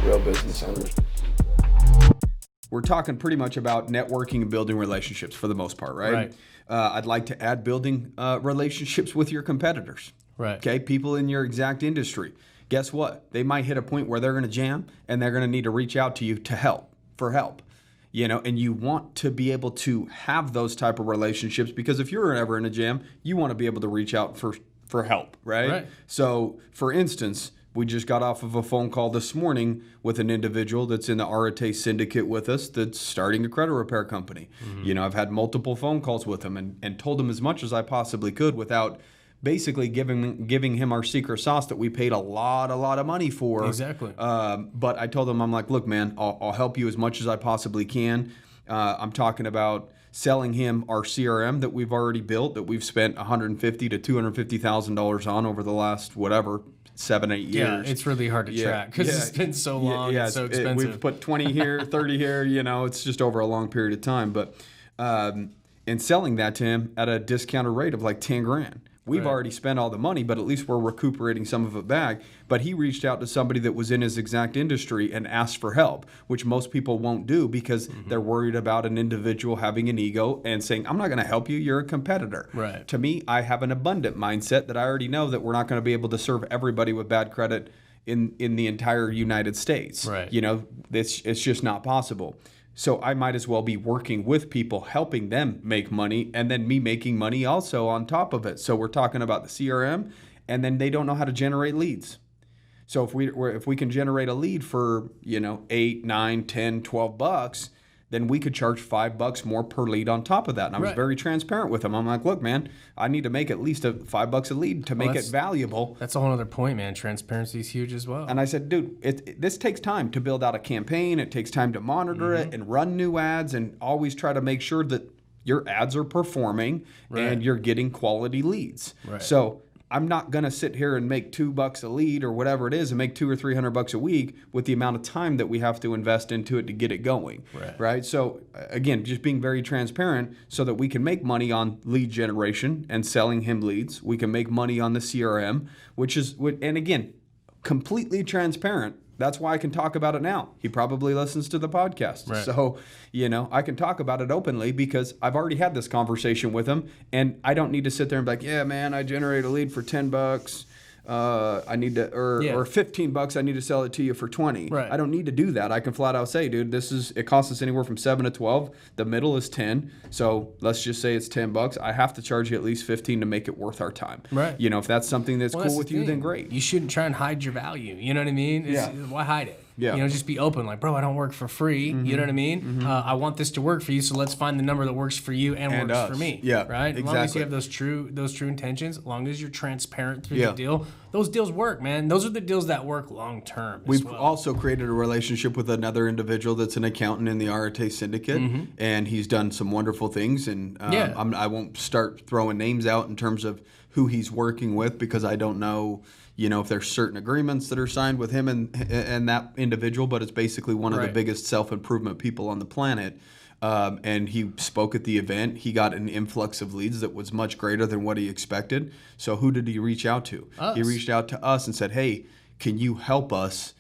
real business owners. We're talking pretty much about networking and building relationships for the most part, right? Right. I'd like to add building relationships with your competitors. Right. Okay, people in your exact industry. Guess what? They might hit a point where they're going to jam and they're going to need to reach out to you to for help. And you want to be able to have those type of relationships because if you're ever in a jam, you want to be able to reach out for help, right? Right. So, for instance, we just got off of a phone call this morning with an individual that's in the Arete syndicate with us that's starting a credit repair company. Mm-hmm. I've had multiple phone calls with him and told him as much as I possibly could without basically giving him our secret sauce that we paid a lot of money for. Exactly. But I told him, I'm like, look, man, I'll help you as much as I possibly can. I'm talking about selling him our CRM that we've already built, that we've spent $150,000 to $250,000 on over the last 7-8 years. Yeah, it's really hard to track because it's been so long and so expensive. We've put 20 here, 30 here, it's just over a long period of time. But and selling that to him at a discounted rate of like 10 grand. We've already spent all the money, but at least we're recuperating some of it back. But he reached out to somebody that was in his exact industry and asked for help, which most people won't do because they're worried about an individual having an ego and saying, I'm not going to help you. You're a competitor. Right. To me, I have an abundant mindset that I already know that we're not going to be able to serve everybody with bad credit in the entire United States. Right. It's just not possible. So I might as well be working with people, helping them make money, and then me making money also on top of it. So we're talking about the CRM, and then they don't know how to generate leads. So if we can generate a lead for, $8, $9, $10, $12, then we could charge $5 more per lead on top of that. And I was very transparent with him. I'm like, look, man, I need to make at least $5 a lead to make it valuable. That's a whole other point, man. Transparency is huge as well. And I said, dude, this takes time to build out a campaign. It takes time to monitor it and run new ads and always try to make sure that your ads are performing and you're getting quality leads. Right. So I'm not going to sit here and make $2 a lead or whatever it is and make $200 or $300 a week with the amount of time that we have to invest into it to get it going. Right. So again, just being very transparent so that we can make money on lead generation and selling him leads. We can make money on the CRM, and again, completely transparent. That's why I can talk about it now. He probably listens to the podcast. Right. So, I can talk about it openly because I've already had this conversation with him and I don't need to sit there and be like, yeah, man, I generated a lead for $10. I need to, or $15, I need to sell it to you for 20. Right. I don't need to do that. I can flat out say, dude, it costs us anywhere from 7 to 12. The middle is 10. So let's just say it's $10. I have to charge you at least 15 to make it worth our time. Right. If that's something that's cool with you, then great. You shouldn't try and hide your value. You know what I mean? Why hide it? Yeah. Just be open. Like, bro, I don't work for free. You know what I mean? I want this to work for you, so let's find the number that works for you and works for me. Yeah, right. Exactly. As long as you have those true intentions, as long as you're transparent through the deal, those deals work, man. Those are the deals that work long term. We've also created a relationship with another individual that's an accountant in the Arete syndicate, and he's done some wonderful things. And I won't start throwing names out in terms of who he's working with because I don't know. If there's certain agreements that are signed with him and that individual, but it's basically one of the biggest self-improvement people on the planet. And he spoke at the event. He got an influx of leads that was much greater than what he expected. So who did he reach out to? Us. He reached out to us and said, hey, can you help us,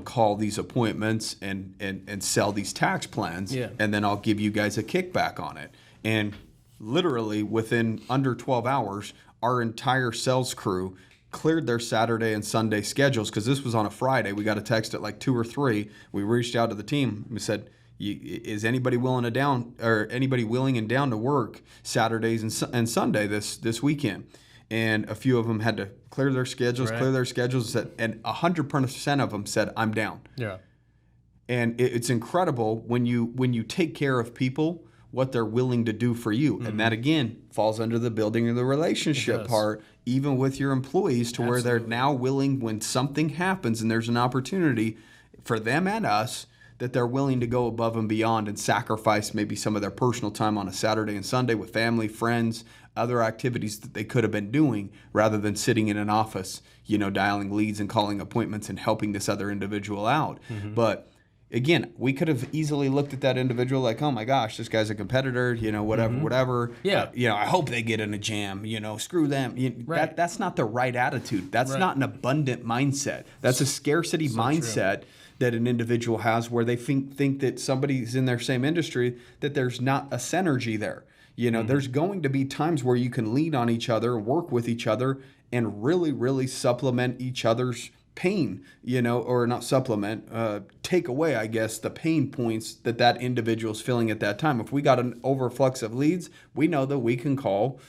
call these appointments and sell these tax plans? Yeah. And then I'll give you guys a kickback on it. And literally within under 12 hours, our entire sales crew cleared their Saturday and Sunday schedules because this was on a Friday. We got a text at like 2 or 3. We reached out to the team. We said, is anybody willing and down to work Saturdays and Sunday this weekend? And a few of them had to clear their schedules, and 100% of them said, I'm down. Yeah. And it's incredible when you take care of people, what they're willing to do for you. And that, again, falls under the building of the relationship part, even with your employees, to where they're now willing, when something happens and there's an opportunity for them and us, that they're willing to go above and beyond and sacrifice maybe some of their personal time on a Saturday and Sunday with family, friends, other activities that they could have been doing rather than sitting in an office, dialing leads and calling appointments and helping this other individual out. But again, we could have easily looked at that individual like, oh my gosh, this guy's a competitor, whatever. Yeah. I hope they get in a jam, screw them. That's not the right attitude. That's not an abundant mindset. That's a scarcity mindset that an individual has, where they think that somebody's in their same industry, that there's not a synergy there. There's going to be times where you can lean on each other, work with each other, and really, really supplement each other's pain, or not supplement, take away, I guess, the pain points that individual's feeling at that time. If we got an overflux of leads, we know that we can call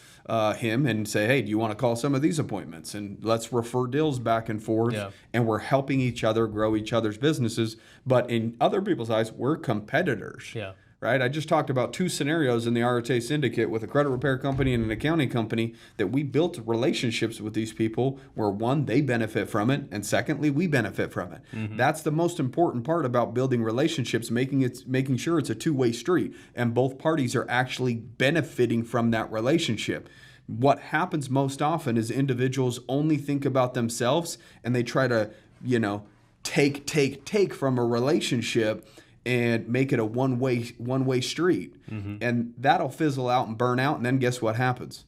him and say, hey, do you want to call some of these appointments? And let's refer deals back and forth. Yeah. And we're helping each other grow each other's businesses. But in other people's eyes, we're competitors. Yeah. Right? I just talked about 2 scenarios in the RTA Syndicate with a credit repair company and an accounting company that we built relationships with these people where, one, they benefit from it, and secondly, we benefit from it. Mm-hmm. That's the most important part about building relationships, making sure it's a two-way street and both parties are actually benefiting from that relationship. What happens most often is individuals only think about themselves and they try to, take from a relationship and make it a one-way street. Mm-hmm. And that'll fizzle out and burn out, and then guess what happens?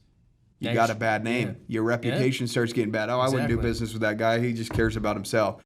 You got a bad name. Yeah. Your reputation starts getting bad. Oh, I wouldn't do business with that guy. He just cares about himself.